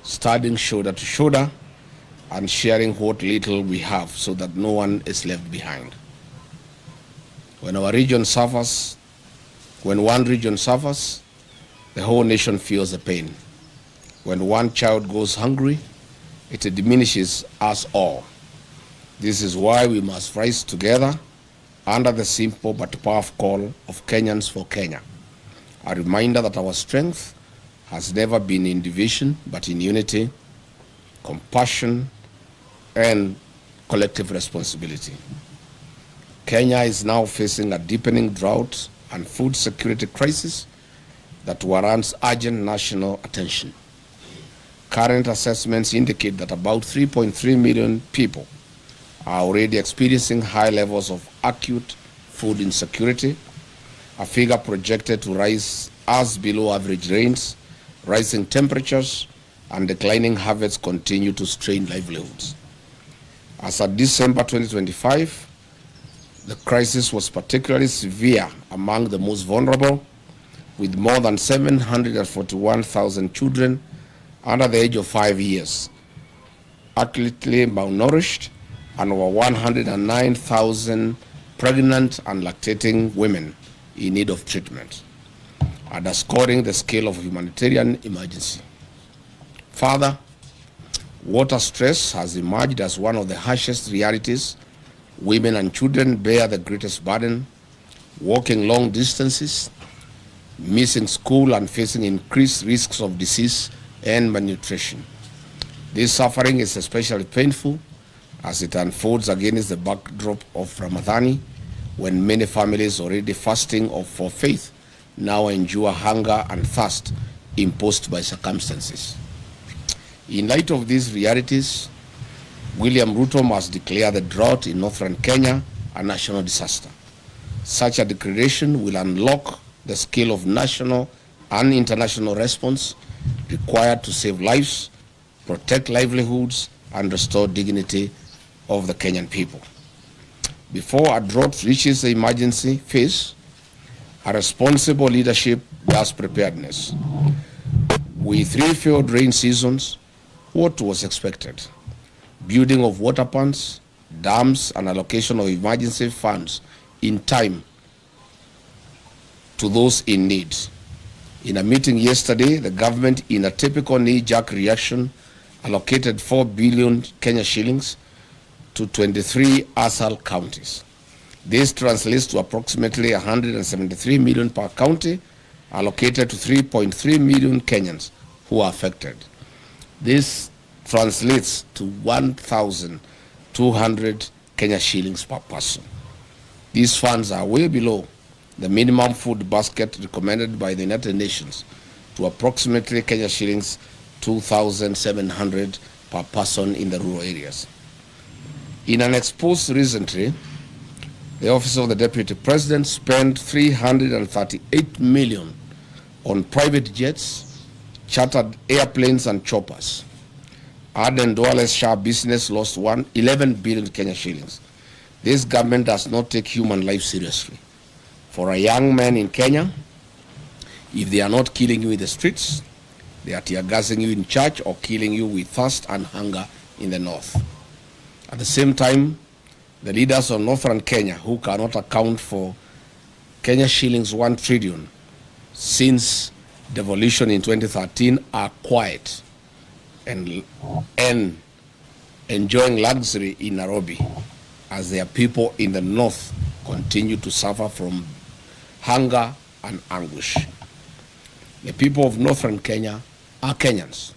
standing shoulder to shoulder and sharing what little we have so that no one is left behind. When our region suffers, when one region suffers, the whole nation feels the pain. When one child goes hungry, it diminishes us all. This is why we must rise together under the simple but powerful call of Kenyans for Kenya. A reminder that our strength has never been in division, but in unity, compassion, and collective responsibility. Kenya is now facing a deepening drought and food security crisis that warrants urgent national attention. Current assessments indicate that about 3.3 million people are already experiencing high levels of acute food insecurity, a figure projected to rise as below average rains, rising temperatures, and declining harvests continue to strain livelihoods. As of December 2025, the crisis was particularly severe among the most vulnerable, with more than 741,000 children under the age of 5 years, acutely malnourished, and over 109,000 pregnant and lactating women in need of treatment, underscoring the scale of humanitarian emergency. Further, water stress has emerged as one of the harshest realities. Women and children bear the greatest burden, walking long distances, missing school, and facing increased risks of disease and malnutrition. This suffering is especially painful as it unfolds against the backdrop of Ramadhan, when many families already fasting for faith now endure hunger and thirst imposed by circumstances. In light of these realities, William Ruto must declare the drought in northern Kenya a national disaster. Such a declaration will unlock the scale of national and international response required to save lives, protect livelihoods, and restore dignity of the Kenyan people. Before a drought reaches the emergency phase, a responsible leadership does preparedness. With 3 failed rain seasons, what was expected? Building of water ponds, dams, and allocation of emergency funds in time to those in need. In a meeting yesterday, the government, in a typical knee-jerk reaction, allocated 4 billion Kenya shillings to 23 ASAL counties. This translates to approximately 173 million per county, allocated to 3.3 million Kenyans who are affected. This translates to 1,200 Kenya shillings per person. These funds are way below the minimum food basket recommended by the United Nations to approximately Kenya shillings 2,700 per person in the rural areas. In an expose recently, the Office of the Deputy President spent 338 million on private jets, chartered airplanes, and choppers. Aden Duale's Shah business lost 11 billion Kenya shillings. This government does not take human life seriously. For a young man in Kenya, if they are not killing you in the streets, they are tear gassing you in church or killing you with thirst and hunger in the north. At the same time, the leaders of northern Kenya, who cannot account for Kenya shillings 1 trillion since devolution in 2013, are quiet and enjoying luxury in Nairobi, as their people in the north continue to suffer from hunger and anguish. The people of northern Kenya are Kenyans.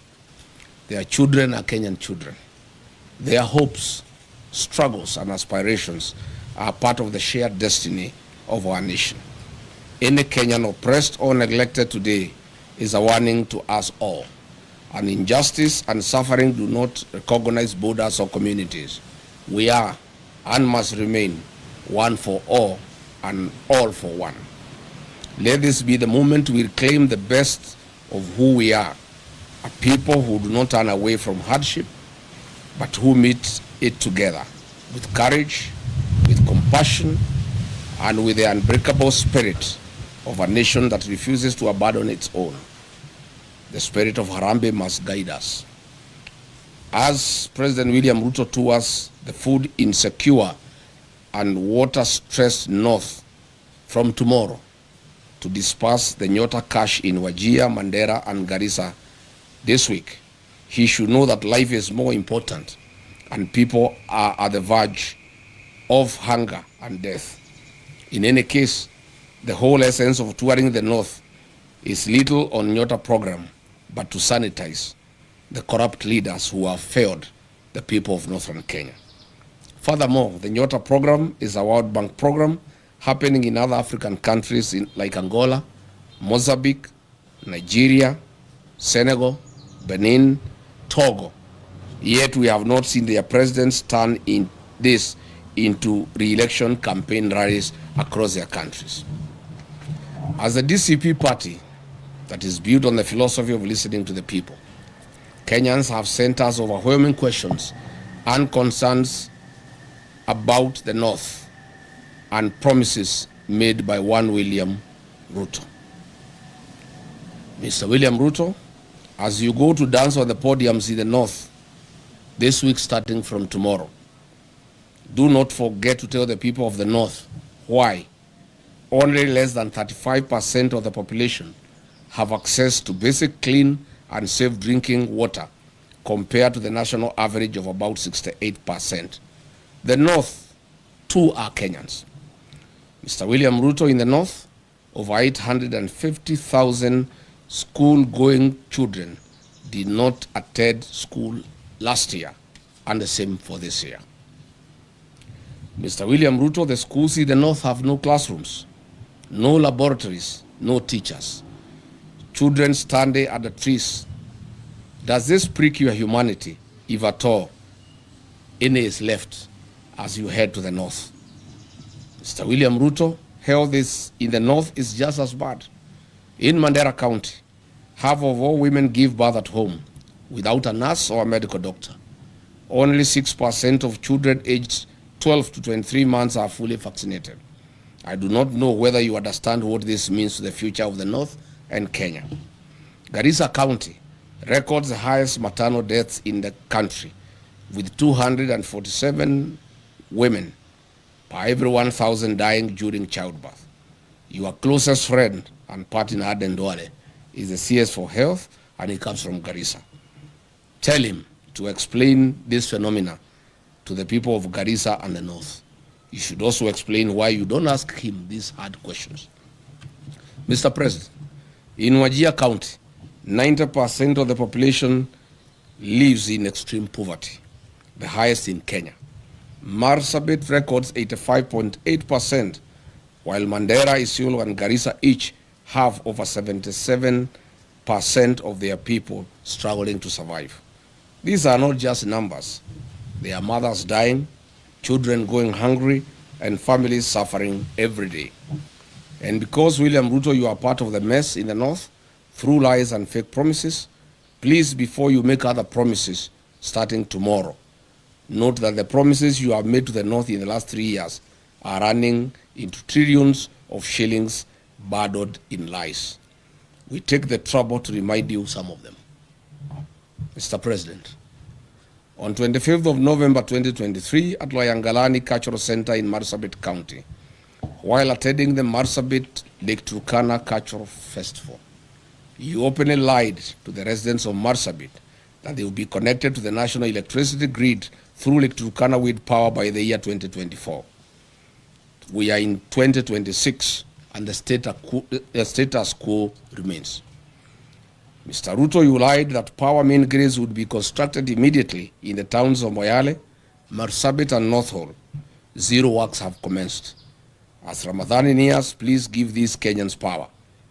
Their children are Kenyan children. Their hopes, struggles, and aspirations are part of the shared destiny of our nation. Any Kenyan oppressed or neglected today is a warning to us all. And injustice and suffering do not recognize borders or communities. We are and must remain one for all and all for one. Let this be the moment we reclaim the best of who we are, a people who do not turn away from hardship, but who meet it together with courage, with compassion, and with the unbreakable spirit of a nation that refuses to abandon its own. The spirit of Harambee must guide us. As President William Ruto tours the food insecure and water-stressed north from tomorrow to disperse the Nyota cash in Wajir, Mandera, and Garissa this week, he should know that life is more important and people are at the verge of hunger and death. In any case, the whole essence of touring the north is little on Nyota program, but to sanitize the corrupt leaders who have failed the people of northern Kenya. Furthermore, the Nyota program is a World Bank program happening in other African countries like Angola, Mozambique, Nigeria, Senegal, Benin, Togo. Yet we have not seen their presidents turn this into re-election campaign rallies across their countries. As a DCP party that is built on the philosophy of listening to the people, Kenyans have sent us overwhelming questions and concerns about the North and promises made by one William Ruto. Mr. William Ruto, as you go to dance on the podiums in the North this week starting from tomorrow, do not forget to tell the people of the North why only less than 35% of the population have access to basic clean and safe drinking water compared to the national average of about 68%. The North, too, are Kenyans. Mr. William Ruto, in the North, over 850,000 school-going children did not attend school last year, and the same for this year. Mr. William Ruto, the schools in the North have no classrooms, no laboratories, no teachers. Children standing at the trees. Does this prick your humanity, if at all any is left as you head to the North? Mr. William Ruto, health in the North is just as bad. In Mandera County, half of all women give birth at home without a nurse or a medical doctor. Only 6% of children aged 12 to 23 months are fully vaccinated. I do not know whether you understand what this means to the future of the North and Kenya. Garissa County records the highest maternal deaths in the country, with 247 women per every 1,000 dying during childbirth. Your closest friend and partner, Aden Duale, is the CS for Health, and he comes from Garissa. Tell him to explain this phenomena to the people of Garissa and the North. You should also explain why you don't ask him these hard questions. Mr. President, in Wajir County, 90% of the population lives in extreme poverty, the highest in Kenya. Marsabit records 85.8%, while Mandera, Isiolo, and Garissa each have over 77% of their people struggling to survive. These are not just numbers. They are mothers dying, children going hungry, and families suffering every day. And because, William Ruto, you are part of the mess in the North through lies and fake promises, please, before you make other promises starting tomorrow, note that the promises you have made to the North in the last 3 years are running into trillions of shillings burdened in lies. We take the trouble to remind you some of them. Mr. President, on 25th of November 2023 at Loyangalani Cultural Center in Marsabit County, while attending the Marsabit Lake Turkana Cultural Festival, you openly lied to the residents of Marsabit that they will be connected to the national electricity grid through Lake Turkana wind power by the year 2024. We are in 2026 and the status quo remains. Mr. Ruto, you lied that power main grids would be constructed immediately in the towns of Moyale, Marsabit, and North Hall. Zero works have commenced. As Ramadan nears, please give these Kenyans power.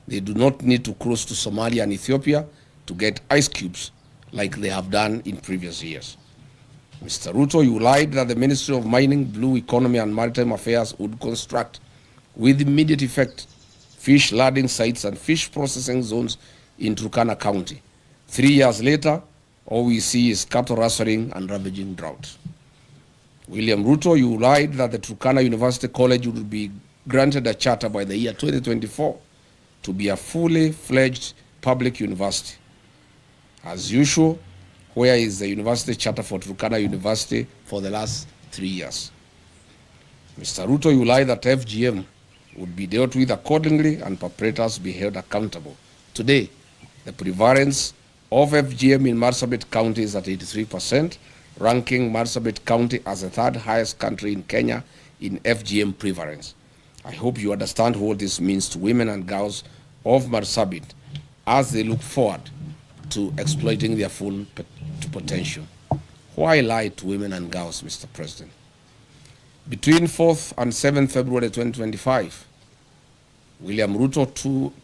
They do not need to cross to Somalia and Ethiopia to get ice cubes like they have done in previous years. Mr. Ruto, you lied that the Ministry of Mining, Blue Economy, and Maritime Affairs would construct, with immediate effect, fish landing sites and fish processing zones in Turkana County. 3 years later, all we see is cattle rustling and ravaging drought. William Ruto, you lied that the Turkana University College would be granted a charter by the year 2024 to be a fully fledged public university. As usual, where is the university charter for Turkana University for the last 3 years? Mr. Ruto, you lie that FGM would be dealt with accordingly and perpetrators be held accountable. Today, the prevalence of FGM in Marsabit County is at 83%, ranking Marsabit County as the third highest country in Kenya in FGM prevalence. I hope you understand what this means to women and girls of Marsabit as they look forward to exploiting their full potential. Why lie to women and girls, Mr. President? Between 4th and 7th February 2025, William Ruto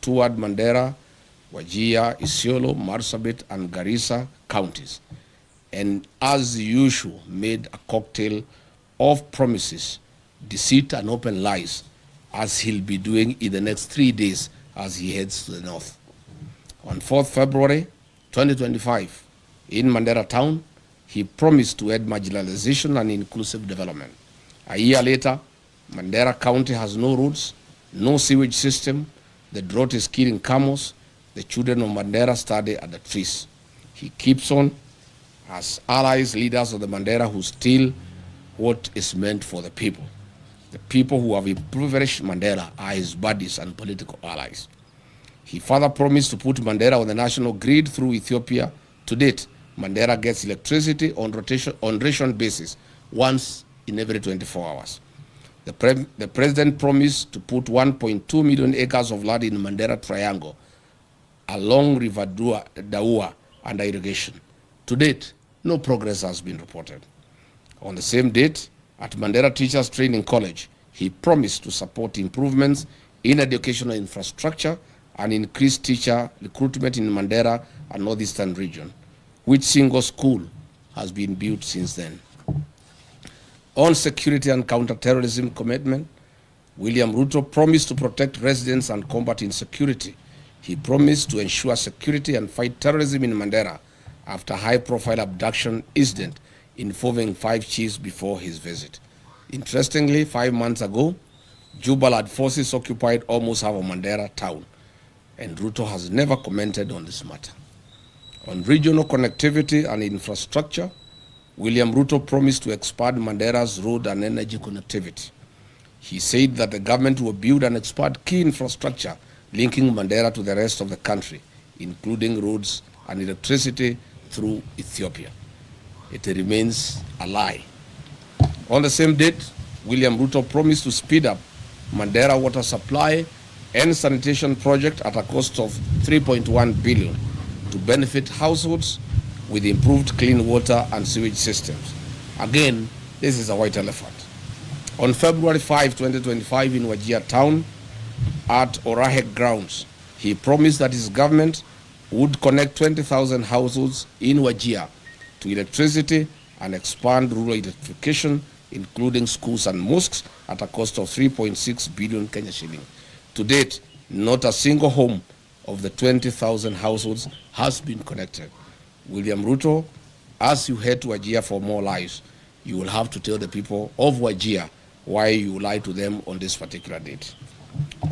toured Mandera, Wajir, Isiolo, Marsabit, and Garissa counties, and as usual made a cocktail of promises, deceit, and open lies, as he'll be doing in the next 3 days as he heads to the north. On 4th February 2025, in Mandera town, he promised to end marginalization and inclusive development. A year later, Mandera County has no roads, no sewage system, the drought is killing camels, the children of Mandera study at the trees. He keeps on as allies, leaders of the Mandera who steal what is meant for the people. The people who have impoverished Mandera are his buddies and political allies. He further promised to put Mandera on the national grid through Ethiopia. To date, Mandera gets electricity on ration basis once in every 24 hours. The president promised to put 1.2 million acres of land in Mandera Triangle along River Daua under irrigation. To date, no progress has been reported. On the same date, at Mandera Teachers Training College, he promised to support improvements in educational infrastructure and increase teacher recruitment in Mandera and Northeastern region, which single school has been built since then. On security and counter-terrorism commitment, William Ruto promised to protect residents and combat insecurity. He promised to ensure security and fight terrorism in Mandera after high-profile abduction incident involving 5 chiefs before his visit. Interestingly, 5 months ago, Jubaland forces occupied almost half of Mandera town, and Ruto has never commented on this matter. On regional connectivity and infrastructure, William Ruto promised to expand Mandera's road and energy connectivity. He said that the government will build and expand key infrastructure linking Mandera to the rest of the country, including roads and electricity through Ethiopia. It remains a lie. On the same date, William Ruto promised to speed up Mandera water supply and sanitation project at a cost of 3.1 billion to benefit households with improved clean water and sewage systems. Again, this is a white elephant. On February 5, 2025 in Wajir town at Orahek grounds, he promised that his government would connect 20,000 households in Wajir to electricity and expand rural electrification, including schools and mosques, at a cost of 3.6 billion Kenya shilling. To date, not a single home of the 20,000 households has been connected. William Ruto, as you head to Wajir for more lives, you will have to tell the people of Wajir why you lied to them on this particular date.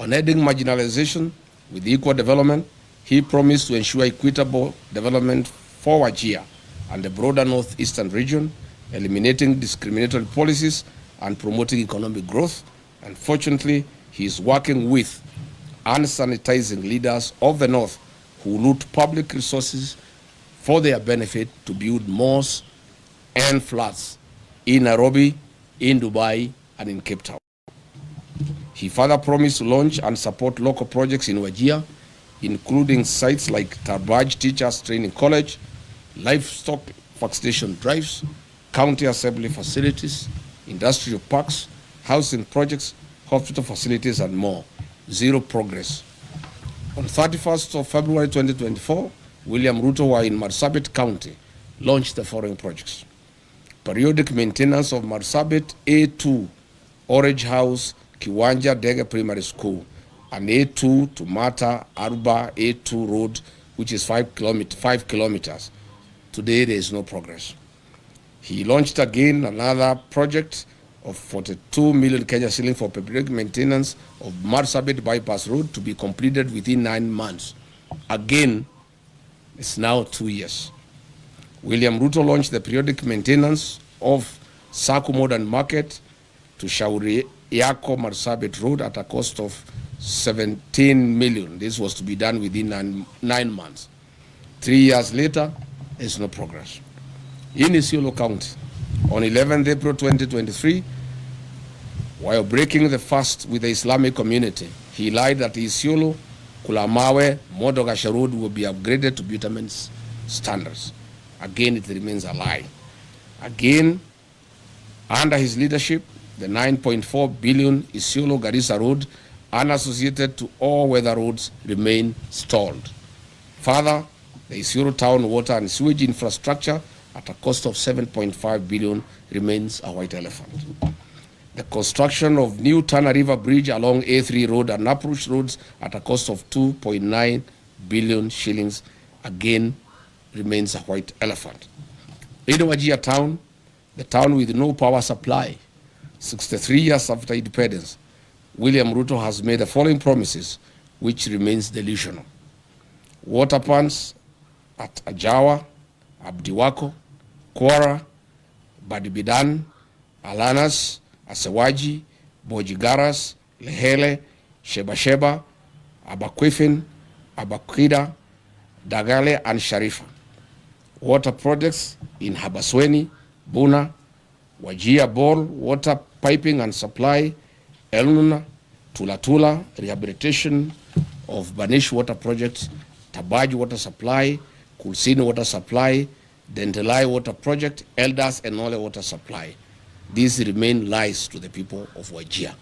On ending marginalization with equal development, he promised to ensure equitable development for Wajir and the broader northeastern region, eliminating discriminatory policies and promoting economic growth. Unfortunately, he is working with and sanitizing leaders of the north who loot public resources for their benefit to build malls and flats in Nairobi, in Dubai, and in Cape Town. He further promised to launch and support local projects in Wajir, including sites like Tarbaj Teachers Training College, livestock vaccination drives, county assembly facilities, industrial parks, housing projects, hospital facilities, and more. Zero progress. On 31st of February 2024, William Ruto, while in Marsabit County, launched the following projects: periodic maintenance of Marsabit A2, Orange House, Kiwanja Dege Primary School, and A2 to Mata Arba A2 Road, which is 5 kilometers. Today, there is no progress. He launched again another project of 42 million Kenya shilling for periodic maintenance of Marsabit Bypass Road to be completed within 9 months. Again, It's now 2 years. William Ruto launched the periodic maintenance of Saku Modern Market to Shauri Yako Marsabit Road at a cost of 17 million. This was to be done within 9 months. 3 years later, there's no progress. In Isiolo County, on 11th April 2023, while breaking the fast with the Islamic community, he lied that Isiolo, Kulamawe, Modogashe Road will be upgraded to bitumen standards. Again, it remains a lie. Again, under his leadership, the 9.4 billion Isiolo-Garissa Road, unassociated to all weather roads, remain stalled. Further, the Isiolo town water and sewage infrastructure at a cost of 7.5 billion remains a white elephant. The construction of new Tana River Bridge along A3 Road and approach roads at a cost of 2.9 billion shillings again remains a white elephant. In Wajir town, the town with no power supply, 63 years after independence, William Ruto has made the following promises, which remains delusional. Water plants at Ajawa, Abdiwako, Kwara, Badibidan, Alanas, Asewaji, Bojigaras, Lehele, Sheba, Abakwifin, Abakwida, Dagale, and Sharifa. Water projects in Habasweni, Buna, Wajir Ball, water piping and supply, Elnuna, Tulatula, rehabilitation of Banish water project, Tabaj water supply, Kulsini water supply, Dentelai water project, Elders and Nole water supply. These remain lies to the people of Wajir.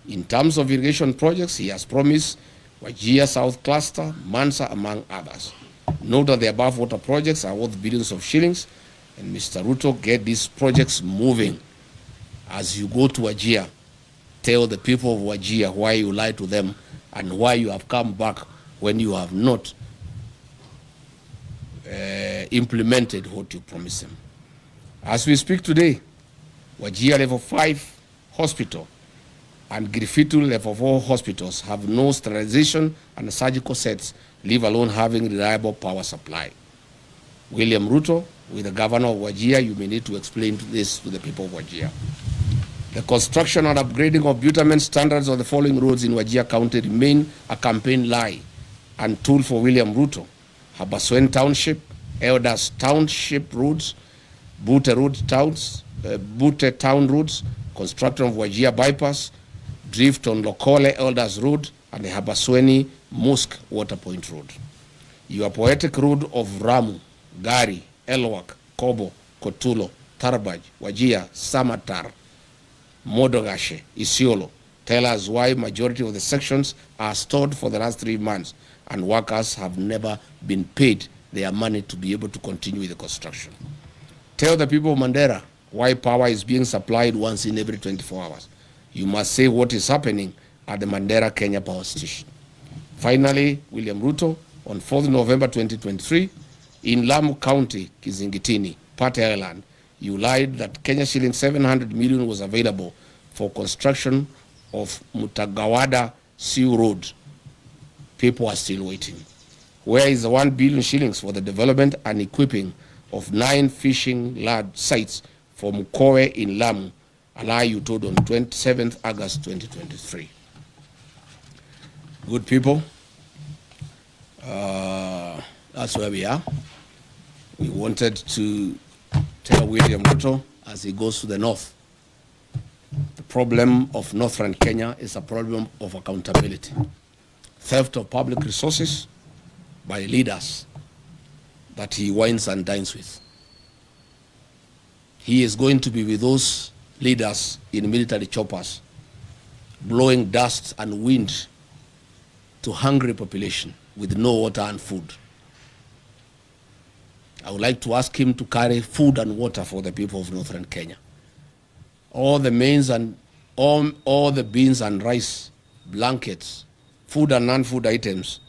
In terms of irrigation projects, he has promised Wajir South Cluster, Mansa, among others. Note that the above water projects are worth billions of shillings, and Mr. Ruto, get these projects moving. As you go to Wajir, tell the people of Wajir why you lied to them and why you have come back when you have not implemented what you promised them. As we speak today, Wajir Level 5 Hospital and Grifitu Level 4 hospitals have no sterilization and surgical sets, leave alone having reliable power supply. William Ruto, with the governor of Wajir, you may need to explain this to the people of Wajir. The construction and upgrading of bitumen standards of the following roads in Wajir County remain a campaign lie and tool for William Ruto. Habaswen Township, Elders Township roads, Bute Town roads, construction of Wajir bypass, drift on Lokole Elders Road, and the Habasweni Mosque Water Point Road. Your poetic road of Ramu, Gari, Elwak, Kobo, Kotulo, Tarbaj, Wajir, Samatar, Modogashe, Isiolo, tell us why majority of the sections are stored for the last 3 months and workers have never been paid their money to be able to continue with the construction. Tell the people of Mandera why power is being supplied once in every 24 hours. You must say what is happening at the Mandera Kenya Power Station. Finally, William Ruto, on 4th November 2023, in Lamu County, Kizingitini, Pate Island, you lied that Kenya shilling 700 million was available for construction of Mutagawada Sea Road. People are still waiting. Where is the 1 billion shillings for the development and equipping of 9 fishing lad sites for Mukowe in Lamu, a lie you told on 27th August 2023? Good people, that's where we are. We wanted to tell William Ruto as he goes to the north, the problem of northern Kenya is a problem of accountability. Theft of public resources by leaders that he wines and dines with. He is going to be with those leaders in military choppers, blowing dust and wind to hungry population with no water and food. I would like to ask him to carry food and water for the people of northern Kenya. All the mains and all the beans and rice, blankets, food and non-food items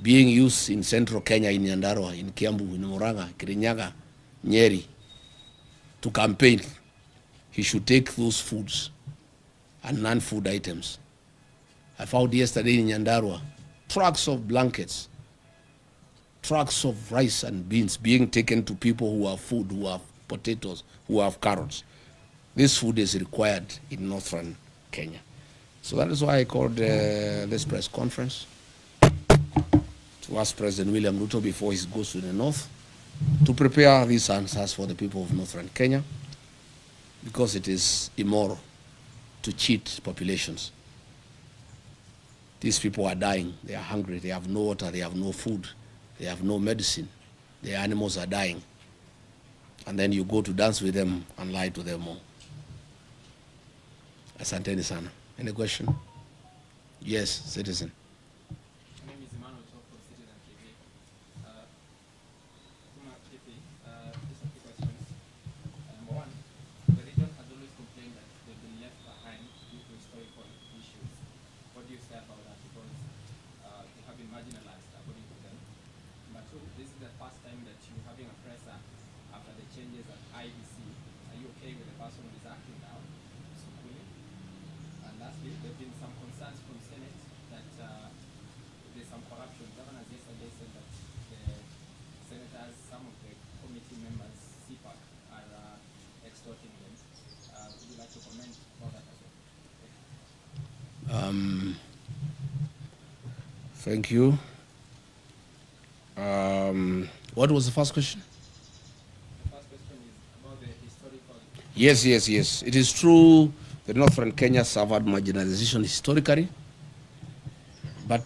being used in central Kenya, in Nyandarua, in Kiambu, in Murang'a, Kirinyaga, Nyeri, to campaign. He should take those foods and non-food items. I found yesterday in Nyandarua trucks of blankets, trucks of rice and beans being taken to people who have food, who have potatoes, who have carrots. This food is required in northern Kenya. So that is why I called this press conference to ask President William Ruto before he goes to the north to prepare these answers for the people of northern Kenya, because it is immoral to cheat populations. These people are dying, they are hungry, they have no water, they have no food, they have no medicine, their animals are dying. And then you go to dance with them and lie to them all. Asanteni sana. Any question? Yes, citizen. This is the first time that you're having a presser after the changes at IBC. Are you okay with the person who is acting now? And lastly, there have been some concerns from Senate that there's some corruption. Governors yesterday said that the senators, some of the committee members, CPAC, are extorting them. Would you like to comment about that as well? Thank you. What was the first question? The first question is about the historical... Yes. It is true that northern Kenya suffered marginalization historically, but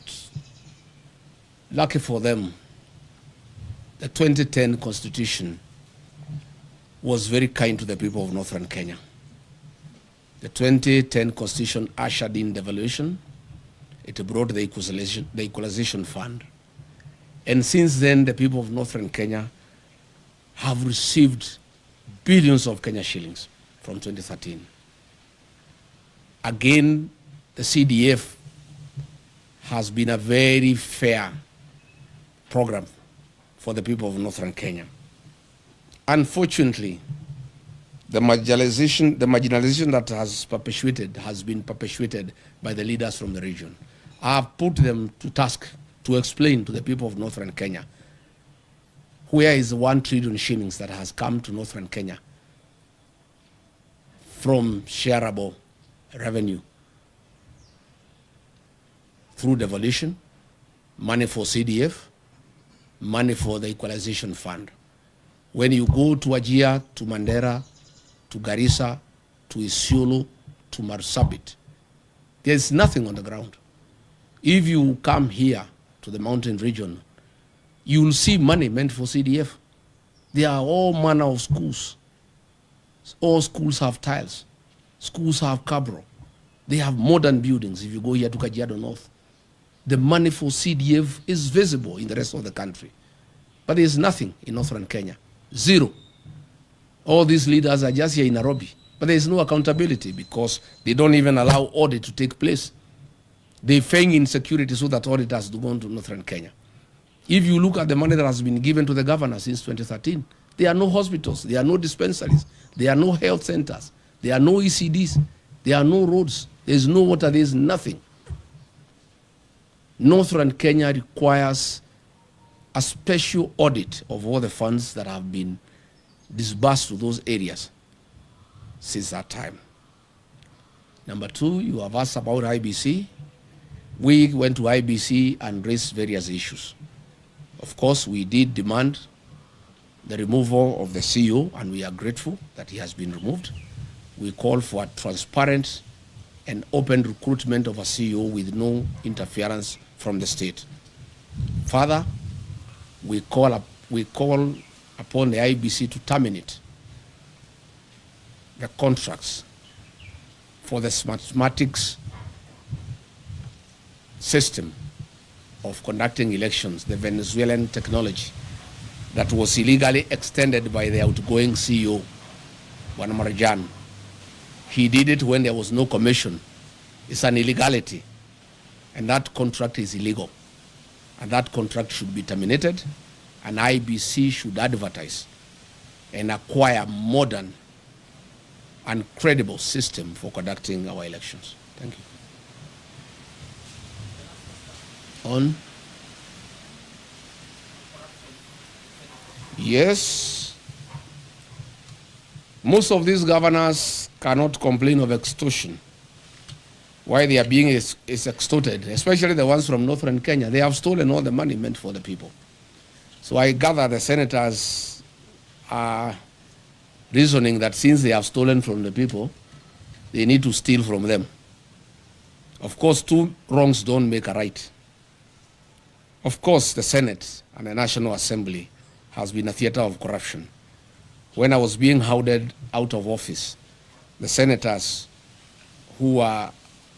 lucky for them, the 2010 Constitution was very kind to the people of northern Kenya. The 2010 Constitution ushered in devolution. It brought the equalization fund. And since then, the people of northern Kenya have received billions of Kenya shillings from 2013. Again, the CDF has been a very fair program for the people of northern Kenya. Unfortunately, the marginalization that has been perpetuated by the leaders from the region. I have put them to task to explain to the people of northern Kenya where is the 1 trillion shillings that has come to northern Kenya from shareable revenue through devolution, money for CDF, money for the equalization fund. When you go to Wajir, to Mandera, to Garissa, to Isiolo, to Marsabit, there's nothing on the ground. If you come here to the mountain region, you will see money meant for CDF. There are all manner of schools. All schools have tiles. Schools have cabro. They have modern buildings. If you go here to Kajiado North, the money for CDF is visible in the rest of the country. But there's nothing in northern Kenya. Zero. All these leaders are just here in Nairobi. But there's no accountability because they don't even allow audit to take place. They feign insecurity so that audit has to go on to northern Kenya. If you look at the money that has been given to the governor since 2013, there are no hospitals, there are no dispensaries, there are no health centers, there are no ECDs, there are no roads, there is no water, there is nothing. Northern Kenya requires a special audit of all the funds that have been disbursed to those areas since that time. Number two, you have asked about IBC. We went to IBC and raised various issues. Of course, we did demand the removal of the CEO, and we are grateful that he has been removed. We call for a transparent and open recruitment of a CEO with no interference from the state. Further, we call upon the IBC to terminate the contracts for the mathematics system of conducting elections, the Venezuelan technology that was illegally extended by the outgoing CEO, Juan Marjan. He did it when there was no commission. It's an illegality, and that contract is illegal. And that contract should be terminated, and IBC should advertise and acquire modern and credible system for conducting our elections. Thank you. On Yes, most of these governors cannot complain of extortion. Why they are being is extorted, especially the ones from northern Kenya. They have stolen all the money meant for the people. So I gather the senators are reasoning that since they have stolen from the people, they need to steal from them. Of course, two wrongs don't make a right. Of course, the Senate and the National Assembly has been a theater of corruption. When I was being hounded out of office, the senators who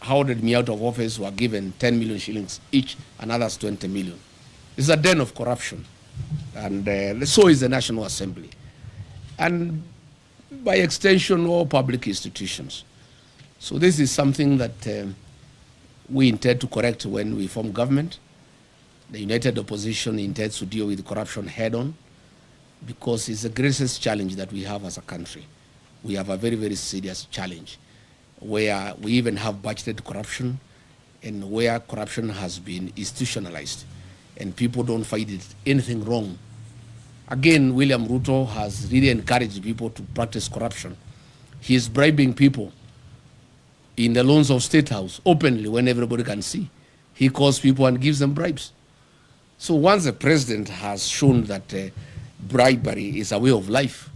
hounded me out of office were given 10 million shillings each, and others 20 million. It's a den of corruption. And so is the National Assembly. And by extension, all public institutions. So this is something that we intend to correct when we form government. The United Opposition intends to deal with corruption head-on because it's the greatest challenge that we have as a country. We have a very, very serious challenge where we even have budgeted corruption and where corruption has been institutionalized and people don't find it anything wrong. Again, William Ruto has really encouraged people to practice corruption. He is bribing people in the loans of State House openly when everybody can see. He calls people and gives them bribes. So once the president has shown that bribery is a way of life,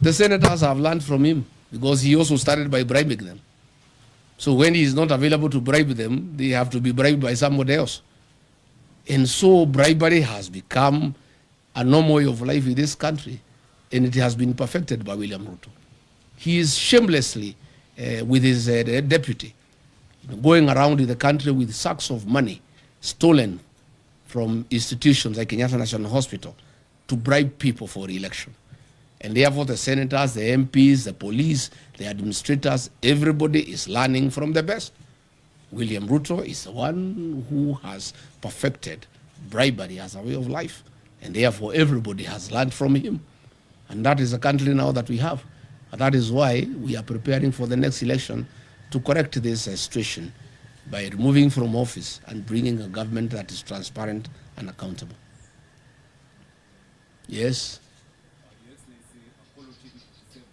the senators have learned from him because he also started by bribing them. So when he is not available to bribe them, they have to be bribed by somebody else. And so bribery has become a normal way of life in this country, and it has been perfected by William Ruto. He is shamelessly, with his deputy, going around in the country with sacks of money stolen from institutions like Kenyatta National Hospital to bribe people for re-election. And therefore the senators, the MPs, the police, the administrators, everybody is learning from the best. William Ruto is the one who has perfected bribery as a way of life. And therefore everybody has learned from him. And that is the country now that we have. And that is why we are preparing for the next election to correct this situation by removing from office and bringing a government that is transparent and accountable. Yes? Yes, there's Apollo TV 57.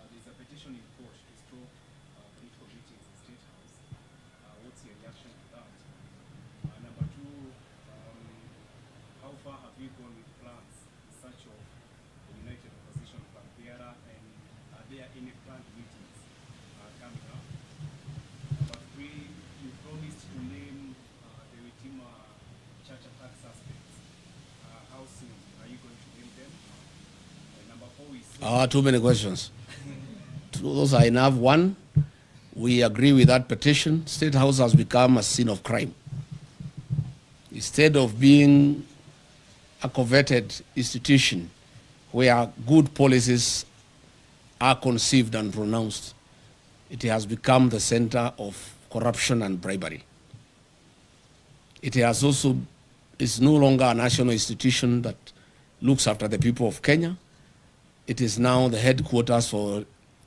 There's a petition in court to stop political meetings in State House. What's your reaction to that? Number two, how far have you gone with plans in search of the United Opposition flag bearer, and are there any planned meetings coming up? Number three, you promised to name the Witima church attack suspects. How soon are you going to name them? Number four is... Too many questions. Those are enough. One, we agree with that petition. State House has become a scene of crime. Instead of being a coveted institution where good policies are conceived and pronounced, it has become the center of corruption and bribery. It has also is no longer a national institution that looks after the people of Kenya. It is now the headquarters for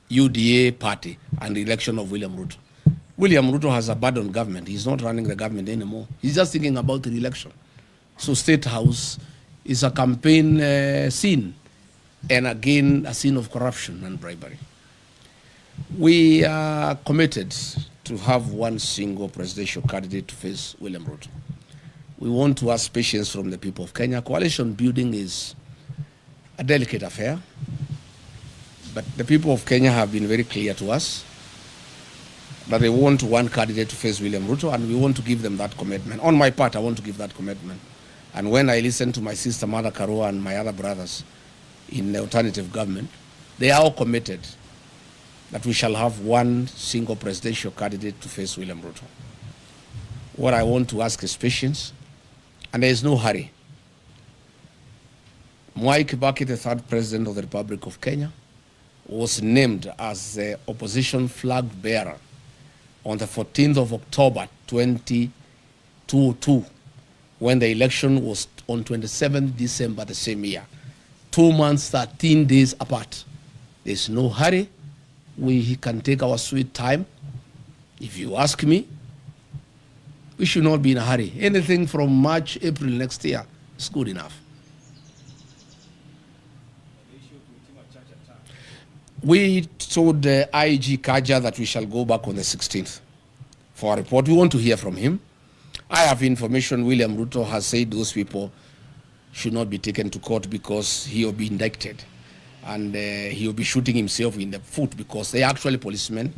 UDA party and the election of William Ruto. William Ruto has abandoned government. He's not running the government anymore. He's just thinking about the election. So State House is a campaign scene, and again, a scene of corruption and bribery. We are committed to have one single presidential candidate to face William Ruto. We want to ask patience from the people of Kenya. Coalition building is a delicate affair, but the people of Kenya have been very clear to us that they want one candidate to face William Ruto, and we want to give them that commitment. On my part, I want to give that commitment. And when I listen to my sister Mother Karua and my other brothers in the alternative government, they are all committed that we shall have one single presidential candidate to face William Ruto. What I want to ask is patience, and there is no hurry. Mwai Kibaki, the third president of the Republic of Kenya, was named as the opposition flag bearer on the 14th of October 2022, when the election was on 27th December the same year. 2 months, 13 days apart. There's no hurry. We can take our sweet time. If you ask me, we should not be in a hurry. Anything from March, April next year is good enough. We told IG Kaja that we shall go back on the 16th for a report. We want to hear from him. I have information William Ruto has said those people should not be taken to court because he will be indicted. And he will be shooting himself in the foot because they are actually policemen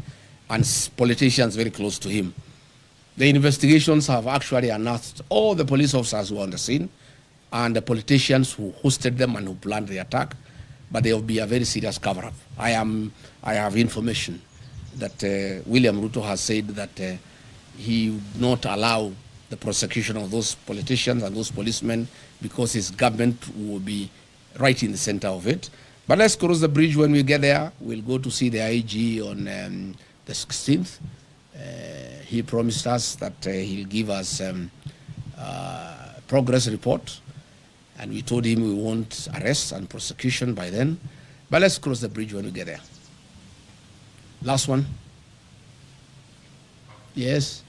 and politicians very close to him. The investigations have actually unearthed all the police officers who were on the scene and the politicians who hosted them and who planned the attack. But there will be a very serious cover-up. I have information that William Ruto has said that he would not allow the prosecution of those politicians and those policemen because his government will be right in the center of it. But let's cross the bridge when we get there. We'll go to see the IG on the 16th. He promised us that he'll give us progress report. And we told him we won't arrest and prosecution by then. But let's cross the bridge when we get there. Last one. Yes.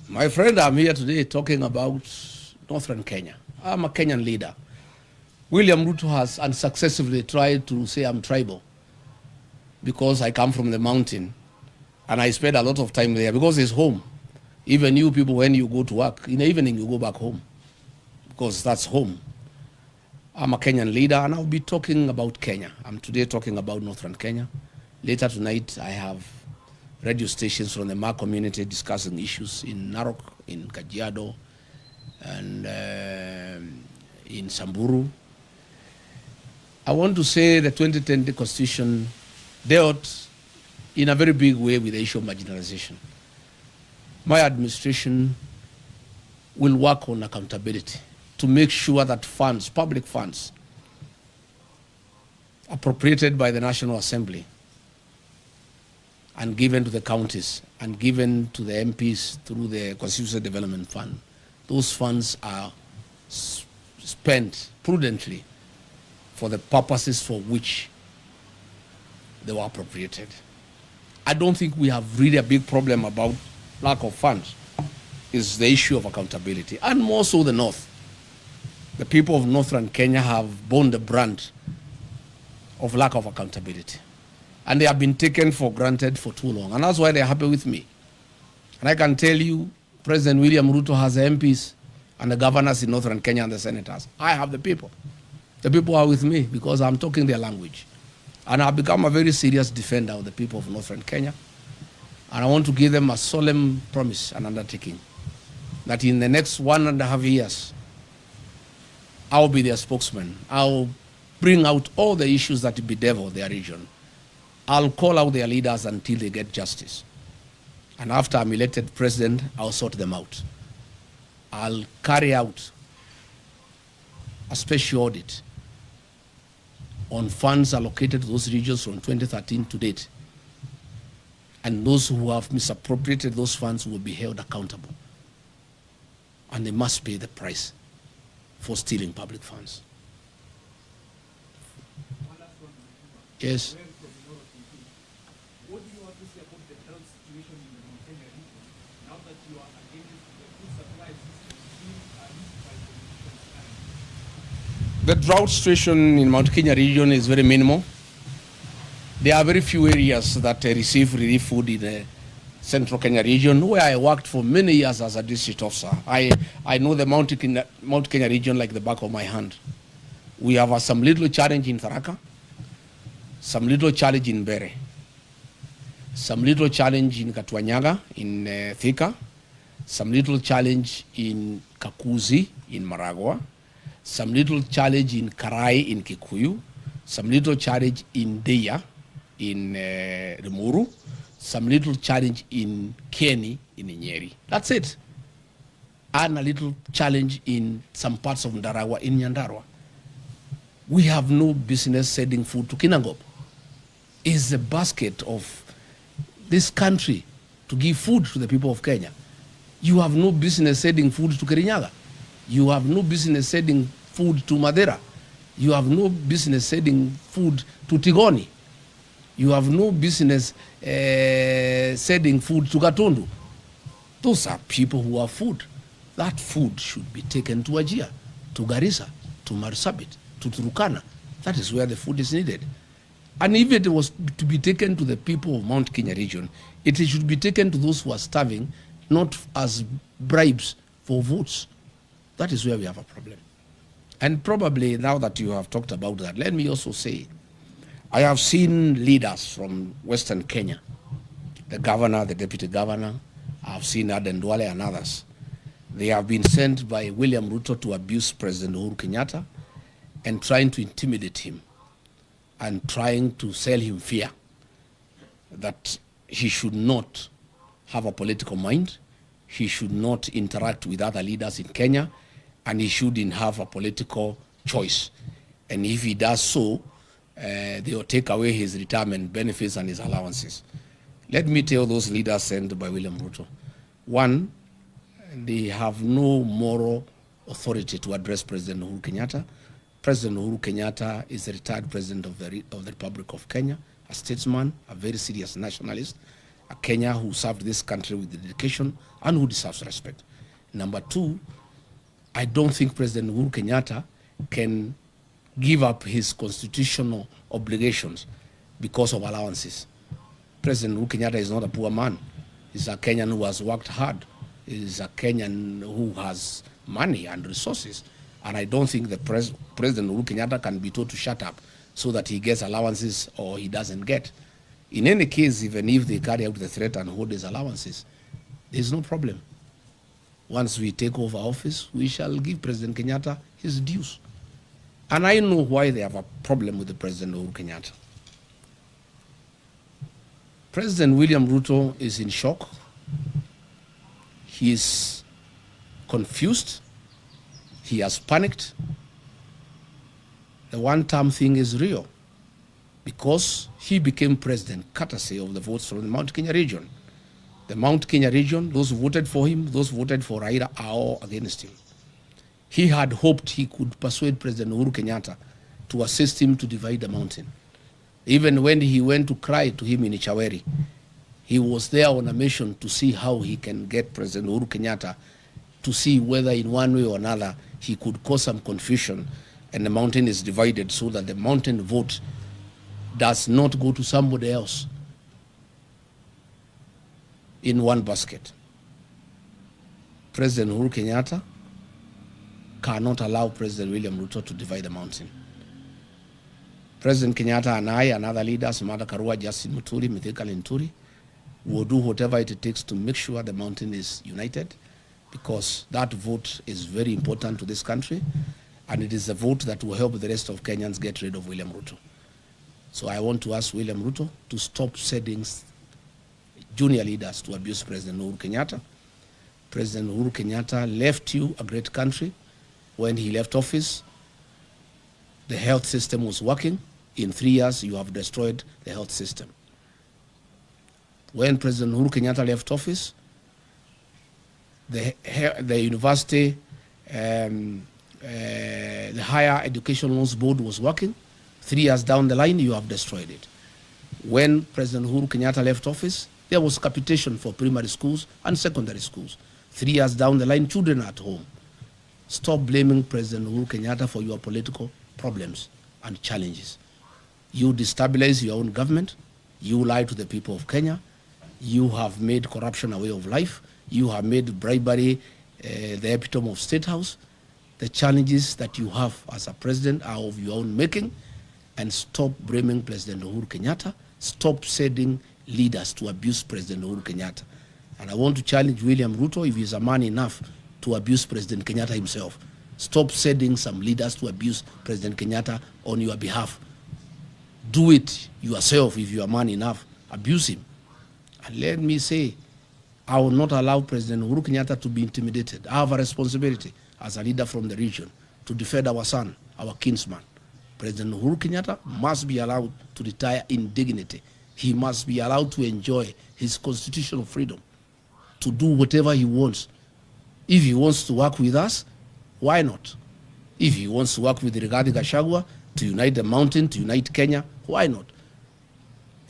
My friend, I'm here today talking about Northern Kenya. I'm a Kenyan leader. William Ruto has unsuccessfully tried to say I'm tribal because I come from the mountain and I spend a lot of time there because it's home. Even you people, when you go to work, in the evening you go back home because that's home. I'm a Kenyan leader and I'll be talking about Kenya. I'm today talking about Northern Kenya. Later tonight I have radio stations from the Ma community discussing issues in Narok, in Kajiado, and in Samburu. I want to say the 2010 Constitution dealt in a very big way with the issue of marginalization. My administration will work on accountability to make sure that funds, public funds, appropriated by the National Assembly and given to the counties and given to the MPs through the Constitutional Development Fund, those funds are spent prudently for the purposes for which they were appropriated. I don't think we have really a big problem about lack of funds. It's the issue of accountability, and more so the North. The people of Northern Kenya have borne the brunt of lack of accountability. And they have been taken for granted for too long. And that's why they're happy with me. And I can tell you, President William Ruto has the MPs and the governors in Northern Kenya and the senators. I have the people. The people are with me because I'm talking their language. And I've become a very serious defender of the people of Northern Kenya. And I want to give them a solemn promise and undertaking that in the next 1.5 years, I'll be their spokesman. I'll bring out all the issues that bedevil their region. I'll call out their leaders until they get justice. And after I'm elected president, I'll sort them out. I'll carry out a special audit on funds allocated to those regions from 2013 to date. And those who have misappropriated those funds will be held accountable. And they must pay the price for stealing public funds. Yes. What do you have to say about the drought situation in the Mount Kenya region now that you are against the food supply system being used by politicians? The drought situation in Mount Kenya region is very minimal. There are very few areas that receive relief food in the Central Kenya region, where I worked for many years as a district officer. I know the Mount Kenya region like the back of my hand. We have some little challenge in Tharaka, some little challenge in Bere, some little challenge in Katuanyaga, in Thika, some little challenge in Kakuzi, in Maragua, some little challenge in Karai, in Kikuyu, some little challenge in Deya, in Rimuru, some little challenge in Kieni, in Nyeri. That's it. And a little challenge in some parts of Ndarawa, in Nyandarua. We have no business sending food to Kinangop. is the basket of this country to give food to the people of Kenya. You have no business sending food to Kirinyaga. You have no business sending food to Madeira. You have no business sending food to Tigoni. You have no business sending food to Gatundu. Those are people who have food. That food should be taken to Wajir, to Garissa, to Marsabit, to Turkana. That is where the food is needed. And if it was to be taken to the people of Mount Kenya region, it should be taken to those who are starving, not as bribes for votes. That is where we have a problem. And probably now that you have talked about that, let me also say, I have seen leaders from Western Kenya, the governor, the deputy governor, I have seen Aden Duale and others. They have been sent by William Ruto to abuse President Uhuru Kenyatta and trying to intimidate him and trying to sell him fear that he should not have a political mind, he should not interact with other leaders in Kenya, and he shouldn't have a political choice. And if he does so, they will take away his retirement benefits and his allowances. Let me tell those leaders sent by William Ruto. One, they have no moral authority to address President Uhuru Kenyatta. President Uhuru Kenyatta is a retired president of the Republic of Kenya, a statesman, a very serious nationalist, a Kenya who served this country with dedication and who deserves respect. Number two, I don't think President Uhuru Kenyatta can give up his constitutional obligations because of allowances. President Uhuru Kenyatta is not a poor man. He's a Kenyan who has worked hard. He's a Kenyan who has money and resources. And I don't think the President Uhuru Kenyatta can be told to shut up so that he gets allowances or he doesn't get. In any case, even if they carry out the threat and hold his allowances, there's no problem. Once we take over office, we shall give President Kenyatta his dues. And I know why they have a problem with the President Uhuru Kenyatta. President William Ruto is in shock. He is confused. He has panicked. The one-term thing is real because he became president courtesy of the votes from the Mount Kenya region. The Mount Kenya region, those who voted for him, those who voted for Raila are all against him. He had hoped he could persuade President Uhuru Kenyatta to assist him to divide the mountain. Even when he went to cry to him in Ichaweri, he was there on a mission to see how he can get President Uhuru Kenyatta to see whether in one way or another he could cause some confusion and the mountain is divided so that the mountain vote does not go to somebody else in one basket. President Uhuru Kenyatta cannot allow President William Ruto to divide the mountain. President Kenyatta and I and other leaders, Martha Karua, Justin Muturi, Mithika Linturi, will do whatever it takes to make sure the mountain is united, because that vote is very important to this country, and it is a vote that will help the rest of Kenyans get rid of William Ruto. So I want to ask William Ruto to stop sending junior leaders to abuse President Uhuru Kenyatta. President Uhuru Kenyatta left you a great country. When he left office, the health system was working. In 3 years, you have destroyed the health system. When President Uhuru Kenyatta left office, the university, the Higher Education Loans Board was working. 3 years down the line, you have destroyed it. When President Uhuru Kenyatta left office, there was capitation for primary schools and secondary schools. 3 years down the line, children are at home. Stop blaming President Uhuru Kenyatta for your political problems and challenges. You destabilize your own government. You lie to the people of Kenya. You have made corruption a way of life. You have made bribery the epitome of State House. The challenges that you have as a president are of your own making. And stop blaming President Uhuru Kenyatta. Stop sending leaders to abuse President Uhuru Kenyatta. And I want to challenge William Ruto, if he's a man enough to abuse President Kenyatta himself. Stop sending some leaders to abuse President Kenyatta on your behalf. Do it yourself if you are man enough. Abuse him. And let me say, I will not allow President Uhuru Kenyatta to be intimidated. I have a responsibility as a leader from the region to defend our son, our kinsman. President Uhuru Kenyatta must be allowed to retire in dignity. He must be allowed to enjoy his constitutional freedom to do whatever he wants. If he wants to work with us, why not? If he wants to work with Rigathi Gachagua to unite the mountain, to unite Kenya, why not?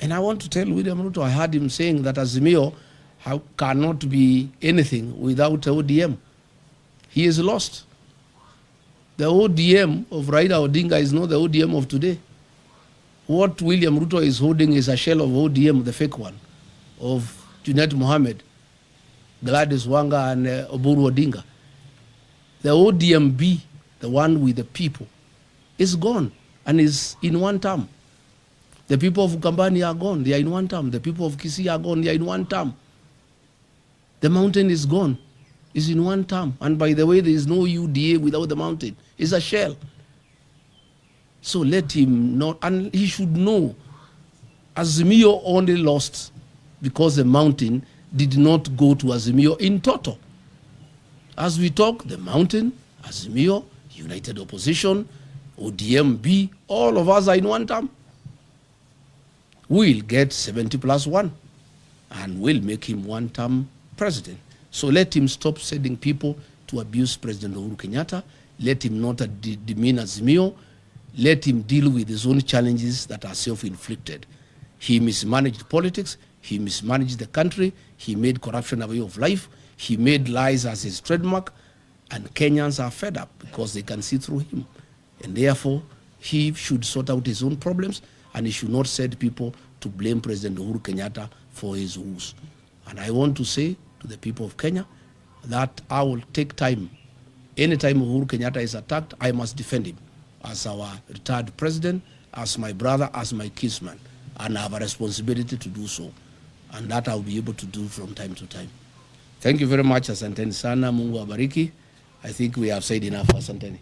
And I want to tell William Ruto, I heard him saying that Azimio cannot be anything without ODM. He is lost. The ODM of Raila Odinga is not the ODM of today. What William Ruto is holding is a shell of ODM, the fake one, of Junet Mohammed, Gladys Wanga, and Oburu Odinga. The ODMB, the one with the people, is gone and is in one term. The people of Ukambani are gone, they are in one term. The people of Kisii are gone, they are in one term. The mountain is gone, is in one term. And by the way, there is no UDA without the mountain. It's a shell. So let him not, and he should know, Azimio only lost because the mountain did not go to Azimio in total. As we talk, the mountain, Azimio, United Opposition, ODMB, all of us are in one term. We'll get 70+1 and we'll make him one-term president. So let him stop sending people to abuse President Uhuru Kenyatta. Let him not demean Azimio. Let him deal with his own challenges that are self-inflicted. He mismanaged politics. He mismanaged the country. He made corruption a way of life. He made lies as his trademark. And Kenyans are fed up because they can see through him. And therefore, he should sort out his own problems, and he should not send people to blame President Uhuru Kenyatta for his woes. And I want to say to the people of Kenya that I will take time. Anytime Uhuru Kenyatta is attacked, I must defend him as our retired president, as my brother, as my kinsman. And I have a responsibility to do so. And that I'll be able to do from time to time. Thank you very much, asanteni sana. Mungu abariki. I think we have said enough, asanteni.